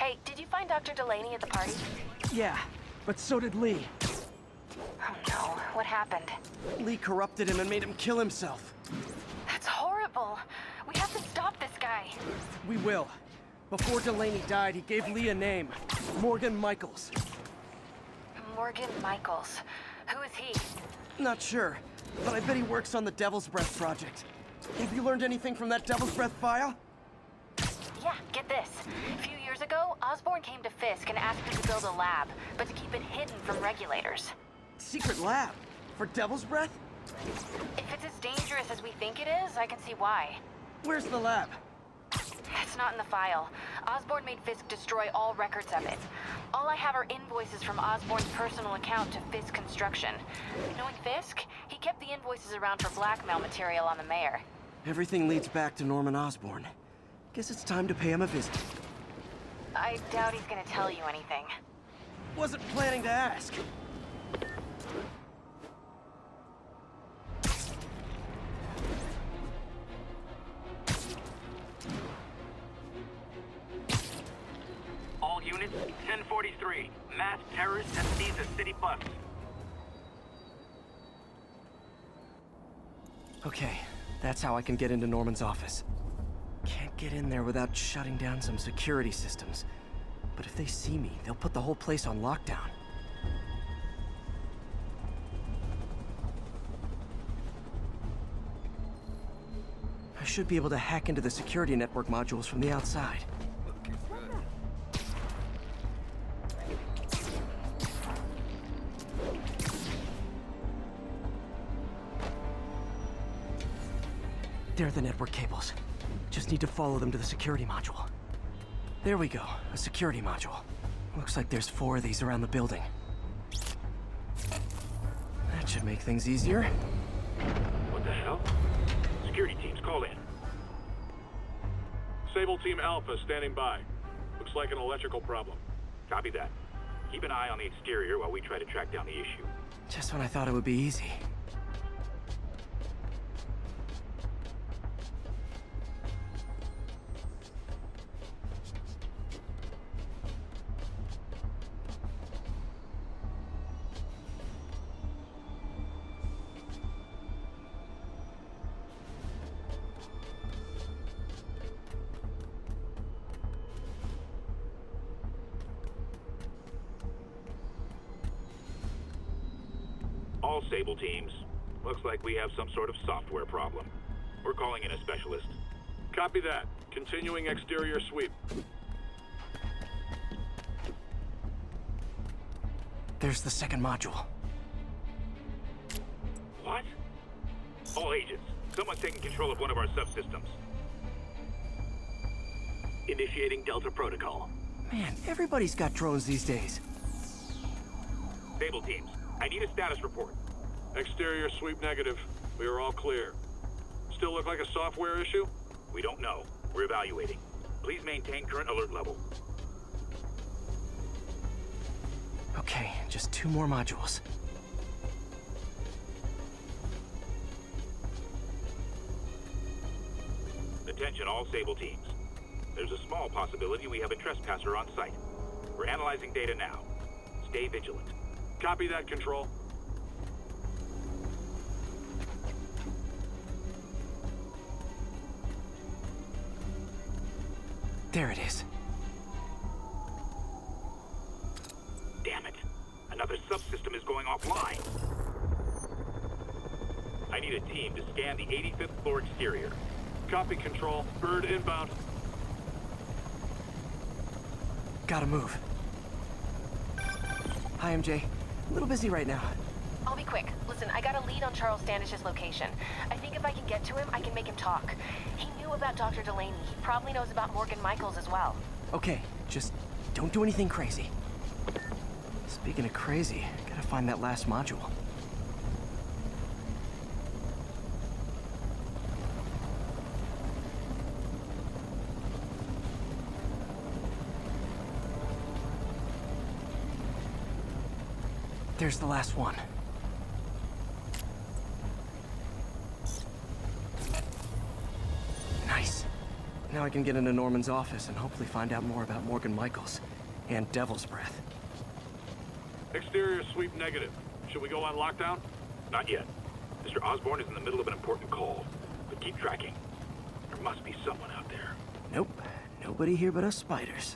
Hey, did you find Dr. Delaney at the party? Yeah, but so did Lee. Oh no, what happened? Lee corrupted him and made him kill himself. That's horrible. We have to stop this guy. We will. Before Delaney died, he gave Lee a name. Morgan Michaels. Morgan Michaels. Who is he? Not sure, but I bet he works on the Devil's Breath project. Have you learned anything from that Devil's Breath file? Yeah, get this. A few years ago, Osborn came to Fisk and asked him to build a lab, but to keep it hidden from regulators. Secret lab? For Devil's Breath? If it's as dangerous as we think it is, I can see why. Where's the lab? It's not in the file. Osborn made Fisk destroy all records of it. All I have are invoices from Osborn's personal account to Fisk Construction. Knowing Fisk, he kept the invoices around for blackmail material on the mayor. Everything leads back to Norman Osborn. Guess it's time to pay him a visit. I doubt he's gonna tell you anything. Wasn't planning to ask. All units, 1043. Masked terrorists have seized a city bus. Okay, that's how I can get into Norman's office. Can't get in there without shutting down some security systems. But if they see me, they'll put the whole place on lockdown. I should be able to hack into the security network modules from the outside. There are the network cables. Just need to follow them to the security module. There we go, a security module. Looks like there's 4 of these around the building. That should make things easier. What the hell? Security teams, call in. Sable Team Alpha standing by. Looks like an electrical problem. Copy that. Keep an eye on the exterior while we try to track down the issue. Just when I thought it would be easy. All Sable teams. Looks like we have some sort of software problem. We're calling in a specialist. Copy that. Continuing exterior sweep. There's the second module. What? All agents, someone's taking control of one of our subsystems. Initiating Delta Protocol. Man, everybody's got drones these days. Sable teams, I need a status report. Exterior sweep negative. We are all clear. Still look like a software issue? We don't know. We're evaluating. Please maintain current alert level. Okay, just 2 more modules. Attention all Sable teams. There's a small possibility we have a trespasser on site. We're analyzing data now. Stay vigilant. Copy that, Control. There it is. Damn it. Another subsystem is going offline. I need a team to scan the 85th floor exterior. Copy, Control. Bird inbound. Gotta move. Hi, MJ. A little busy right now. I'll be quick. Listen, I got a lead on Charles Standish's location. I think if I can get to him, I can make him talk. He knew about Dr. Delaney. He probably knows about Morgan Michaels as well. Okay, just don't do anything crazy. Speaking of crazy, gotta find that last module. There's the last one. Nice. Now I can get into Norman's office and hopefully find out more about Morgan Michaels and Devil's Breath. Exterior sweep negative. Should we go on lockdown? Not yet. Mr. Osborn is in the middle of an important call, but keep tracking. There must be someone out there. Nope. Nobody here but us spiders.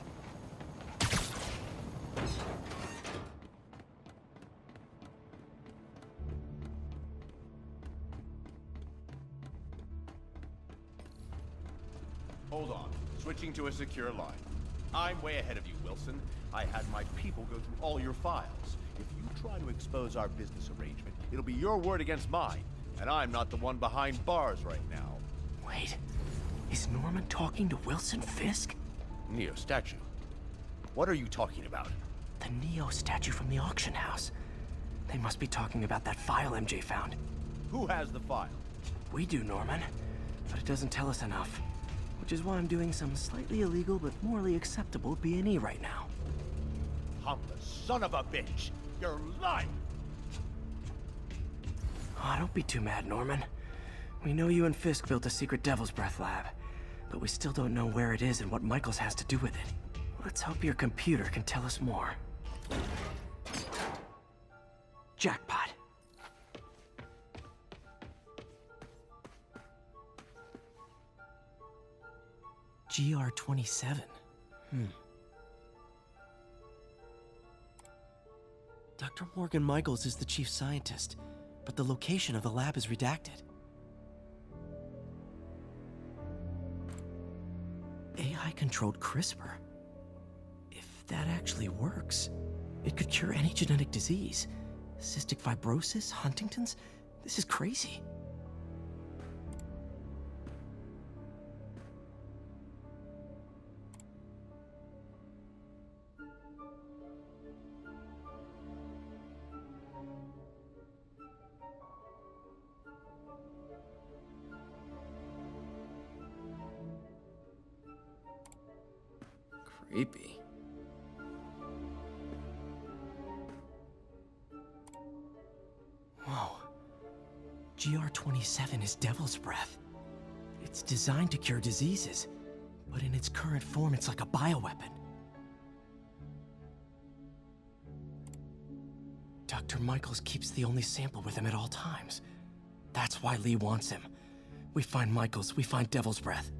Hold on. Switching to a secure line. I'm way ahead of you, Wilson. I had my people go through all your files. If you try to expose our business arrangement, it'll be your word against mine. And I'm not the one behind bars right now. Wait. Is Norman talking to Wilson Fisk? Neo statue. What are you talking about? The Neo statue from the auction house. They must be talking about that file MJ found. Who has the file? We do, Norman. But it doesn't tell us enough. Which is why I'm doing some slightly illegal but morally acceptable B&E right now. Humble son of a bitch! You're lying! Oh, don't be too mad, Norman. We know you and Fisk built a secret Devil's Breath lab, but we still don't know where it is and what Michaels has to do with it. Let's hope your computer can tell us more. Jackpot. GR-27. Dr. Morgan Michaels is the chief scientist, but the location of the lab is redacted. AI-controlled CRISPR. If that actually works, it could cure any genetic disease. Cystic fibrosis, Huntington's? This is crazy. Creepy. Whoa. GR-27 is Devil's Breath. It's designed to cure diseases, but in its current form, it's like a bioweapon. Dr. Michaels keeps the only sample with him at all times. That's why Lee wants him. We find Michaels, we find Devil's Breath.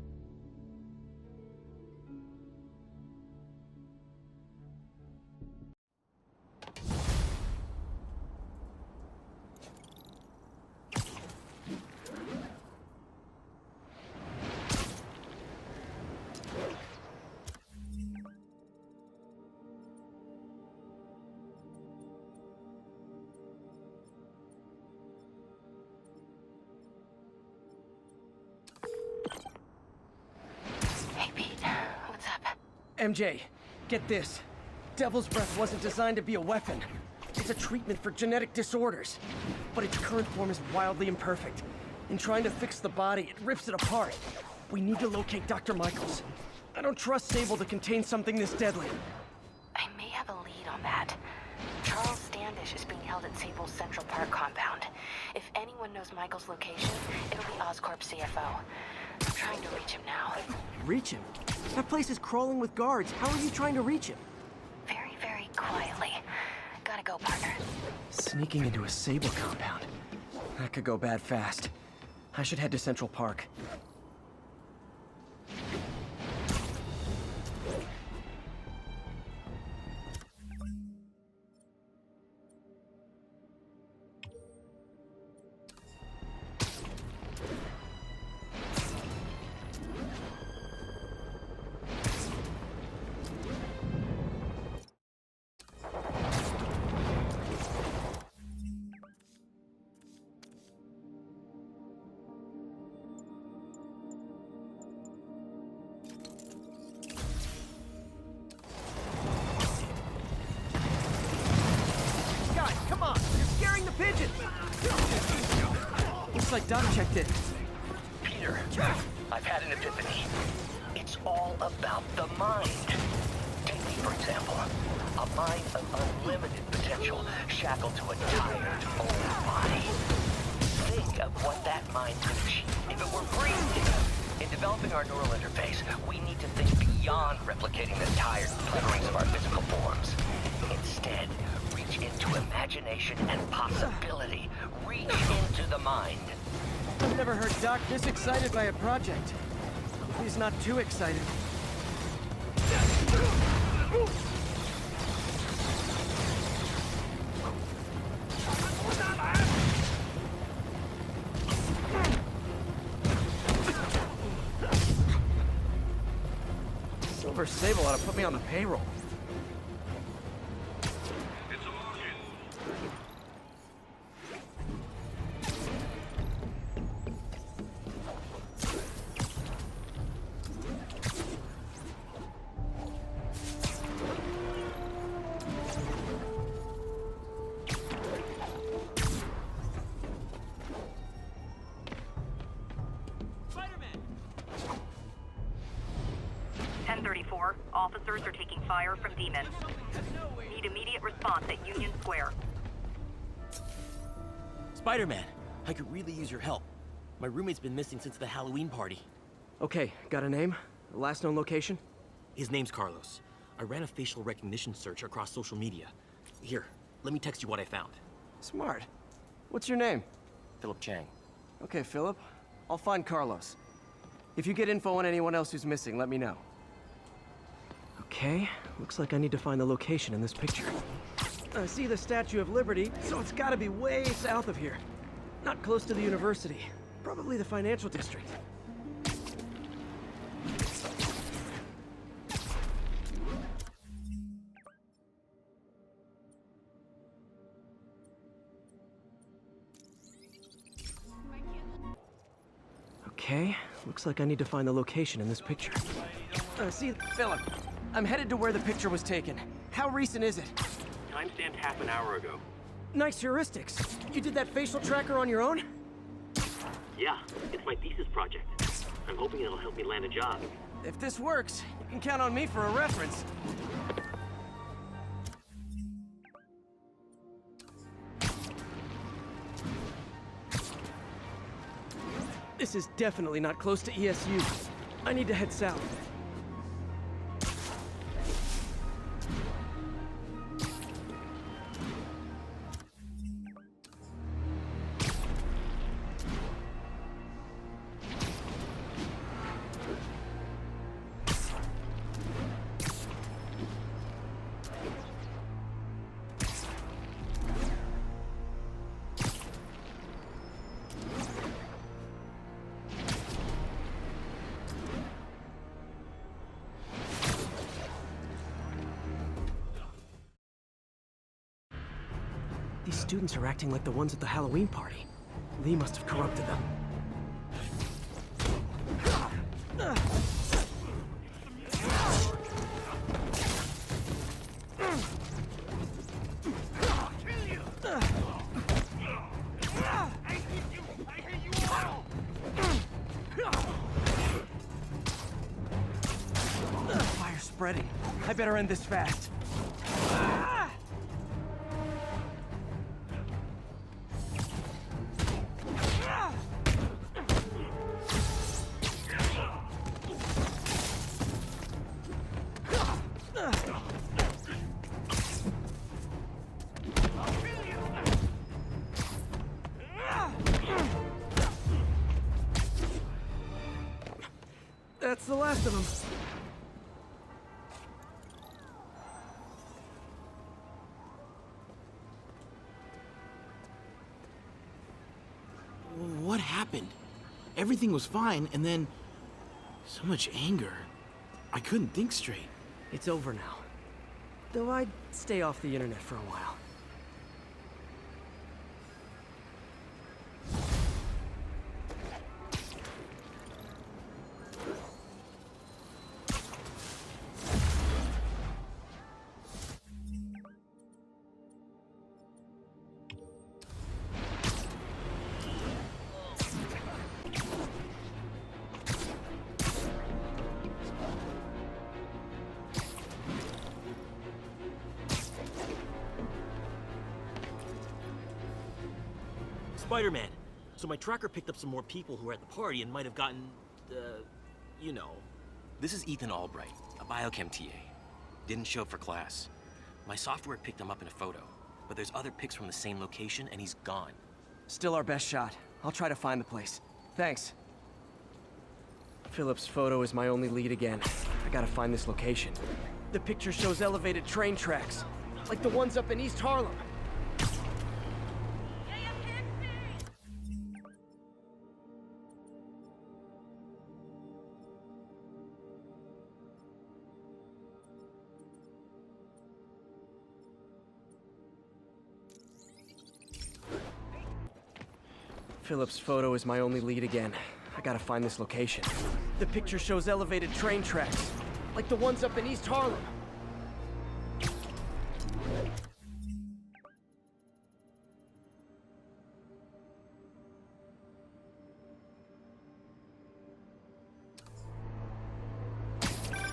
MJ, get this. Devil's Breath wasn't designed to be a weapon. It's a treatment for genetic disorders. But its current form is wildly imperfect. In trying to fix the body, it rips it apart. We need to locate Dr. Michaels. I don't trust Sable to contain something this deadly. I may have a lead on that. Charles Standish is being held at Sable's Central Park compound. If anyone knows Michael's location, it'll be Oscorp's CFO. I'm trying to reach him now. Reach him? That place is crawling with guards. How are you trying to reach him? Very, very quietly. Gotta go, partner. Sneaking into a Sable compound. That could go bad fast. I should head to Central Park. Looks like Doc checked it. Peter, I've had an epiphany. It's all about the mind. Take me, for example. A mind of unlimited potential, shackled to a tired, old body. Think of what that mind could achieve if it were free. In developing our neural interface, we need to think beyond replicating the tired flutterings of our physical forms. Instead, reach into imagination and possibility. Reach into the mind. I've never heard Doc this excited by a project. He's not too excited. Silver Sable ought to put me on the payroll. Officers are taking fire from demons. Need immediate response at Union Square. Spiderman, I could really use your help. My roommate's been missing since the Halloween party. Okay, got a name? Last known location? His name's Carlos. I ran a facial recognition search across social media. Here, let me text you what I found. Smart. What's your name? Philip Chang. Okay, Philip. I'll find Carlos. If you get info on anyone else who's missing, let me know. Okay, looks like I need to find the location in this picture. I see the Statue of Liberty, so it's gotta be way south of here. Not close to the university. Probably the financial district. Okay, looks like I need to find the location in this picture. See, Philip, I'm headed to where the picture was taken. How recent is it? Timestamped half an hour ago. Nice heuristics. You did that facial tracker on your own? Yeah, it's my thesis project. I'm hoping it'll help me land a job. If this works, you can count on me for a reference. This is definitely not close to ESU. I need to head south. These students are acting like the ones at the Halloween party. Lee must have corrupted them. Fire's spreading. I better end this fast. That's the last of them. What happened? Everything was fine, and then so much anger. I couldn't think straight. It's over now. Though I'd stay off the internet for a while. Spider-Man. So my tracker picked up some more people who were at the party and might have gotten, you know. This is Ethan Albright, a biochem TA. Didn't show up for class. My software picked him up in a photo, but there's other pics from the same location and he's gone. Still our best shot. I'll try to find the place. Thanks. Philip's photo is my only lead again. I gotta find this location. The picture shows elevated train tracks, like the ones up in East Harlem. Philip's photo is my only lead again. I gotta find this location. The picture shows elevated train tracks, like the ones up in East Harlem.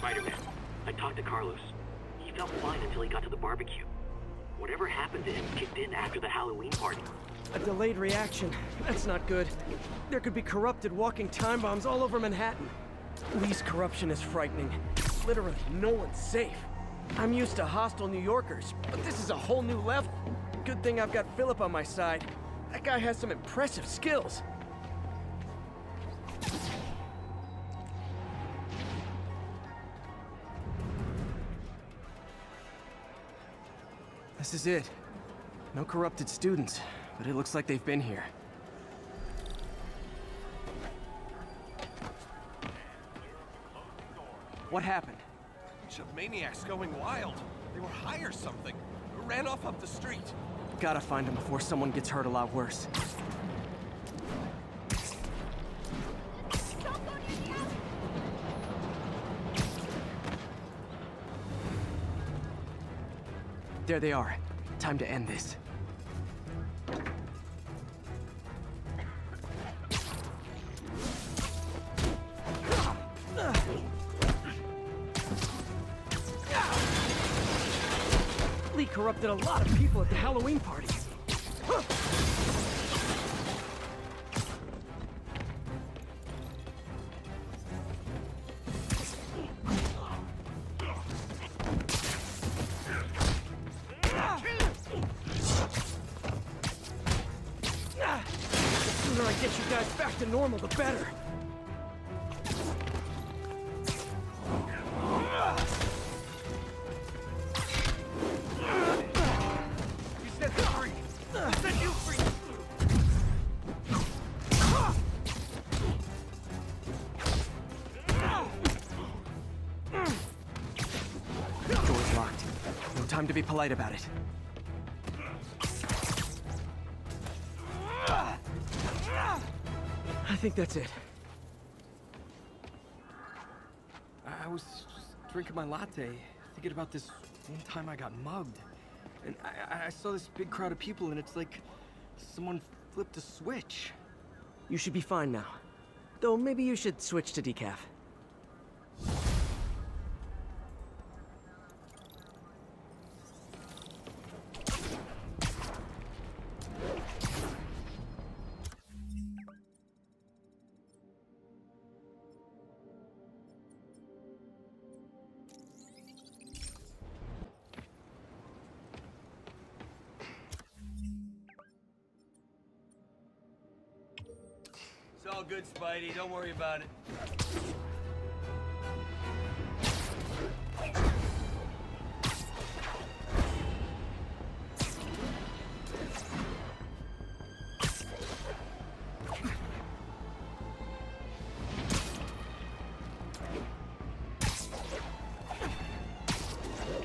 Spiderman, I talked to Carlos. He felt fine until he got to the barbecue. Whatever happened to him kicked in after the Halloween party. A delayed reaction. That's not good. There could be corrupted walking time bombs all over Manhattan. Lee's corruption is frightening. Literally, no one's safe. I'm used to hostile New Yorkers, but this is a whole new level. Good thing I've got Philip on my side. That guy has some impressive skills. This is it. No corrupted students, but it looks like they've been here. What happened? Bunch of maniacs going wild. They were high or something. Ran off up the street. Gotta find them before someone gets hurt a lot worse. There they are. Time to end this. Lee corrupted a lot of people at the Halloween party. The sooner I get you guys back to normal, the better. You said free. I said you free. Door's locked. No time to be polite about it. I think that's it. I was just drinking my latte, thinking about this one time I got mugged. And I saw this big crowd of people, and it's like someone flipped a switch. You should be fine now. Though maybe you should switch to decaf. It's all good, Spidey. Don't worry about it.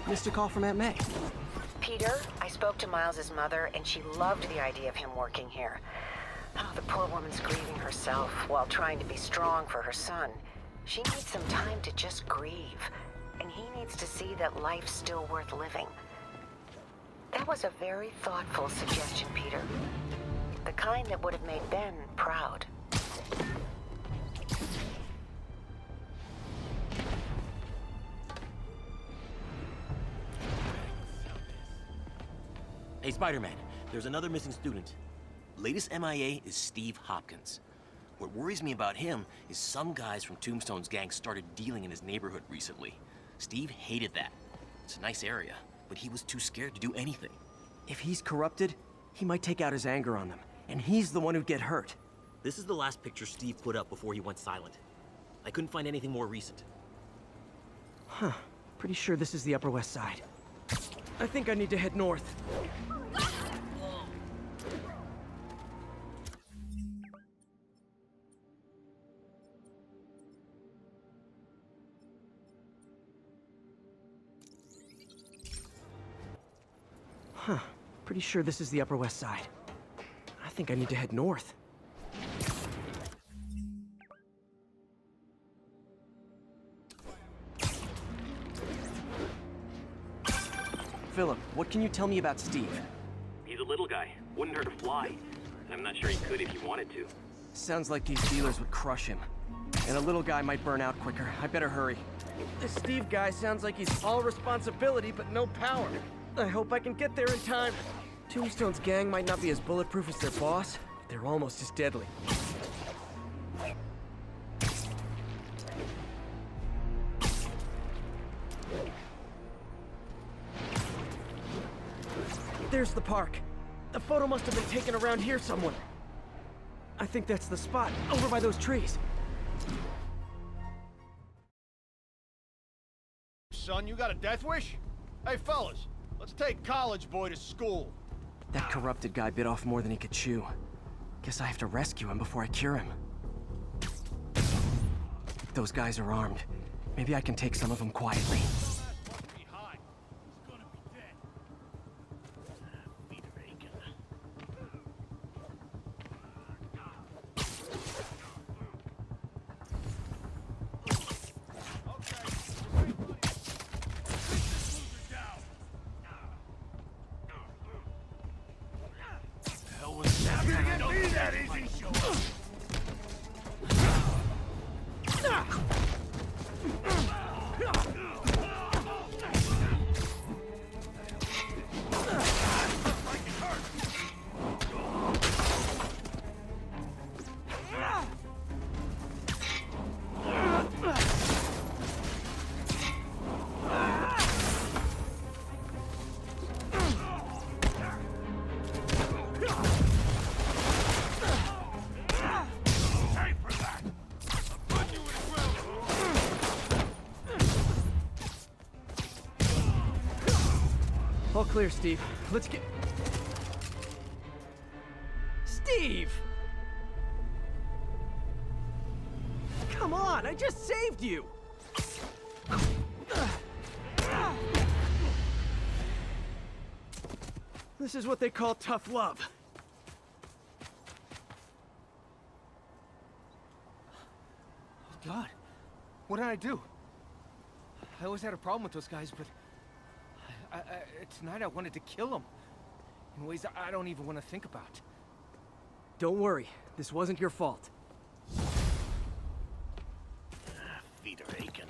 Missed a call from Aunt May. Peter, I spoke to Miles's mother, and she loved the idea of him working here. Oh, the poor woman's grieving herself while trying to be strong for her son. She needs some time to just grieve, and he needs to see that life's still worth living. That was a very thoughtful suggestion, Peter. The kind that would have made Ben proud. Hey, Spider-Man, there's another missing student. Latest MIA is Steve Hopkins. What worries me about him is some guys from Tombstone's gang started dealing in his neighborhood recently. Steve hated that. It's a nice area, but he was too scared to do anything. If he's corrupted, he might take out his anger on them, and he's the one who'd get hurt. This is the last picture Steve put up before he went silent. I couldn't find anything more recent. Huh. Pretty sure this is the Upper West Side. I think I need to head north. Huh. Pretty sure this is the Upper West Side. I think I need to head north. Philip, what can you tell me about Steve? He's a little guy. Wouldn't hurt to fly. And I'm not sure he could if he wanted to. Sounds like these dealers would crush him. And a little guy might burn out quicker. I better hurry. This Steve guy sounds like he's all responsibility but no power. I hope I can get there in time. Tombstone's gang might not be as bulletproof as their boss, but they're almost as deadly. There's the park. The photo must have been taken around here somewhere. I think that's the spot, over by those trees. Son, you got a death wish? Hey, fellas, let's take college boy to school. That corrupted guy bit off more than he could chew. Guess I have to rescue him before I cure him. Those guys are armed. Maybe I can take some of them quietly. All clear, Steve. Let's get... Steve! Come on, I just saved you! This is what they call tough love. Oh, God. What did I do? I always had a problem with those guys, but... tonight I wanted to kill them. In ways I don't even want to think about. Don't worry. This wasn't your fault. Feet are aching.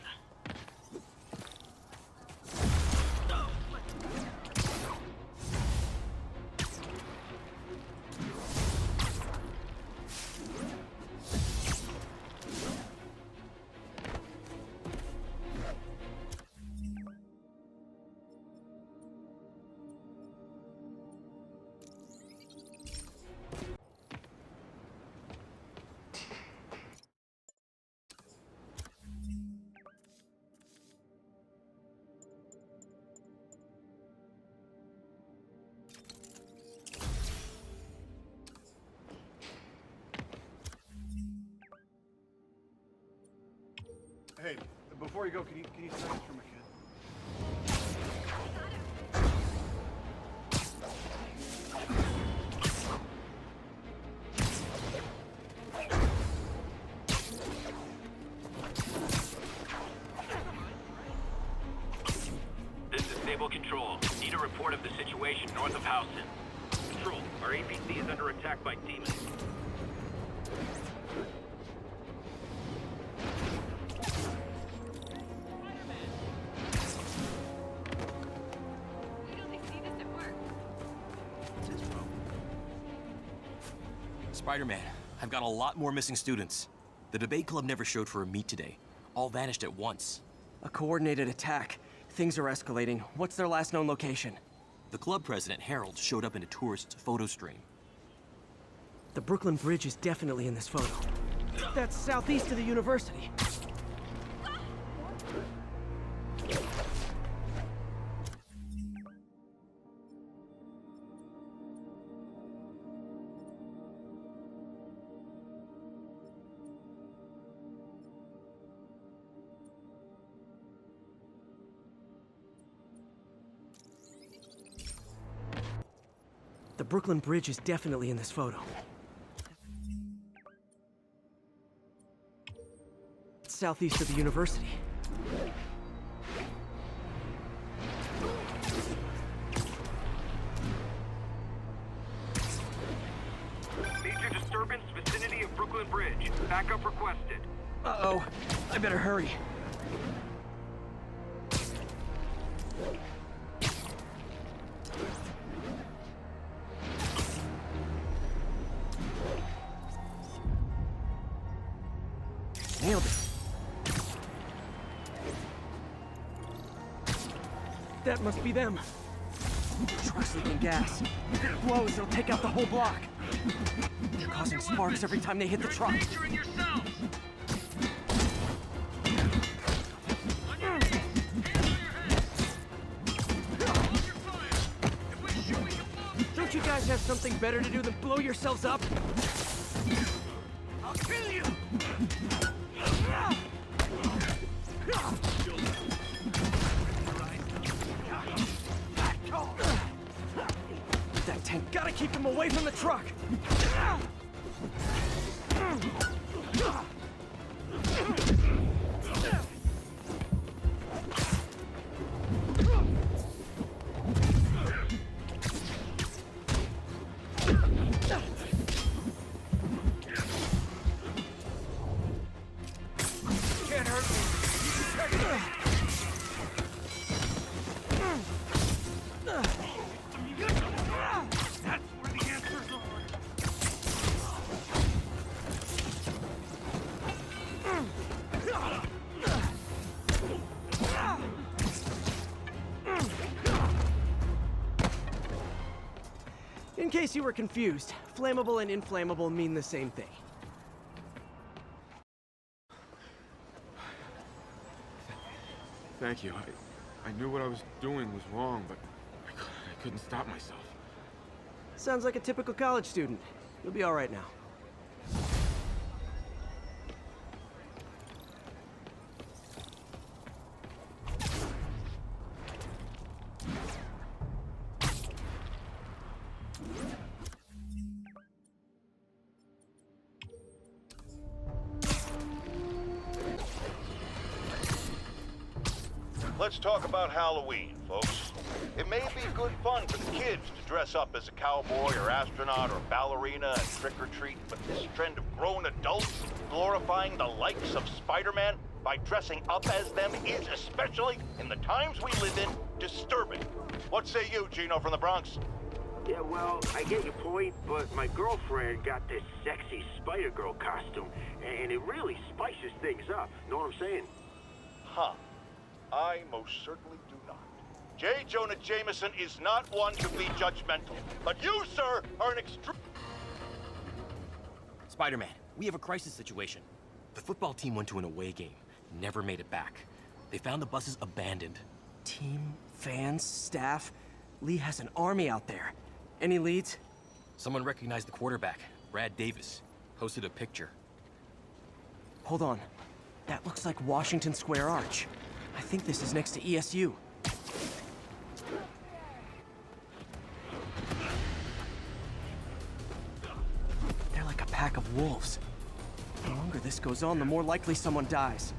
Hey, before you go, can you sign this for my kid? This is Stable Control. Need a report of the situation north of Houston. Control, our APC is under attack by demons. Spiderman, I've got a lot more missing students. The debate club never showed for a meet today. All vanished at once. A coordinated attack. Things are escalating. What's their last known location? The club president, Harold, showed up in a tourist's photo stream. The Brooklyn Bridge is definitely in this photo. That's southeast of the university. The Brooklyn Bridge is definitely in this photo. It's southeast of the university. Major disturbance vicinity of Brooklyn Bridge. Backup requested. Uh-oh. I better hurry. Nailed it. That must be them. Truck's leaking gas. If it blows, it'll take out the whole block. They're causing sparks every time they hit the truck. Don't you guys have something better to do than blow yourselves up? I'll kill you! That tank, gotta keep him away from the truck! Can't hurt me. That's where the answers are. In case you were confused, flammable and inflammable mean the same thing. Thank you. I knew what I was doing was wrong, but I couldn't stop myself. Sounds like a typical college student. You'll be all right now. Let's talk about Halloween, folks. It may be good fun for the kids to dress up as a cowboy or astronaut or ballerina and trick-or-treat, but this trend of grown adults glorifying the likes of Spider-Man by dressing up as them is, especially in the times we live in, disturbing. What say you, Gino from the Bronx? Yeah, well, I get your point, but my girlfriend got this sexy Spider-Girl costume, and it really spices things up. Know what I'm saying? Huh. I most certainly do not. J. Jonah Jameson is not one to be judgmental, but you, sir, are an extreme... Spider-Man, we have a crisis situation. The football team went to an away game, never made it back. They found the buses abandoned. Team, fans, staff. Lee has an army out there. Any leads? Someone recognized the quarterback, Brad Davis. Posted a picture. Hold on. That looks like Washington Square Arch. I think this is next to ESU. They're like a pack of wolves. The longer this goes on, the more likely someone dies.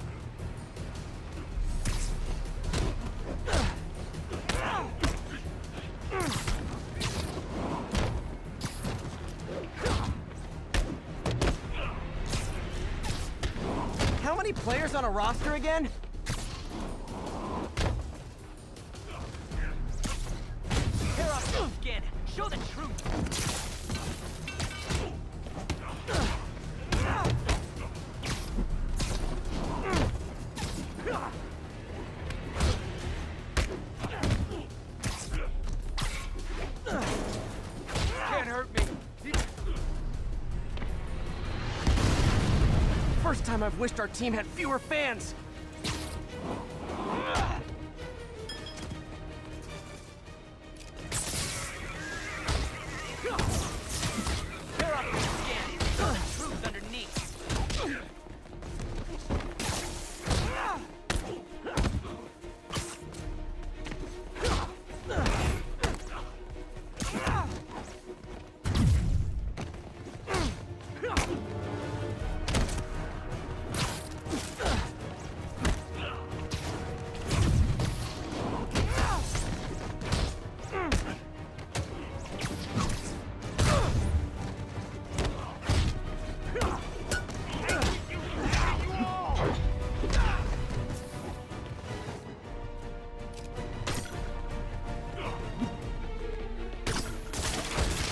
How many players on a roster again? Tear off your skin. Show the truth. time I've wished our team had fewer fans. They're up to scan. Troops underneath.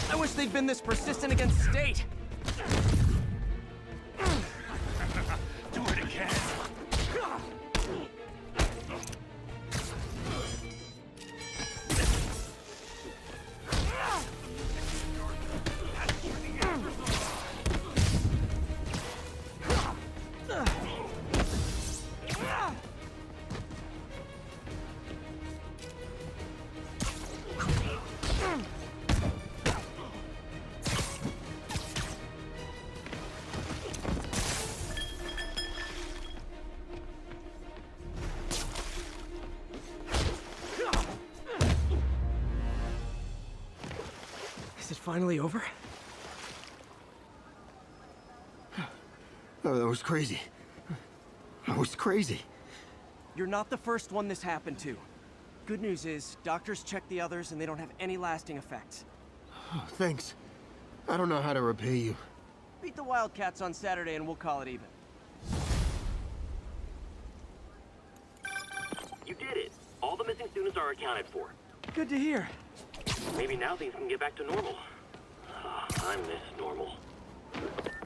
I wish they'd been this persistent against State. Do it again. Is it finally over? Oh, that was crazy. That was crazy. You're not the first one this happened to. Good news is, doctors checked the others and they don't have any lasting effects. Oh, thanks. I don't know how to repay you. Beat the Wildcats on Saturday and we'll call it even. You did it. All the missing students are accounted for. Good to hear. Maybe now things can get back to normal. I miss normal.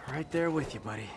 Right there with you, buddy.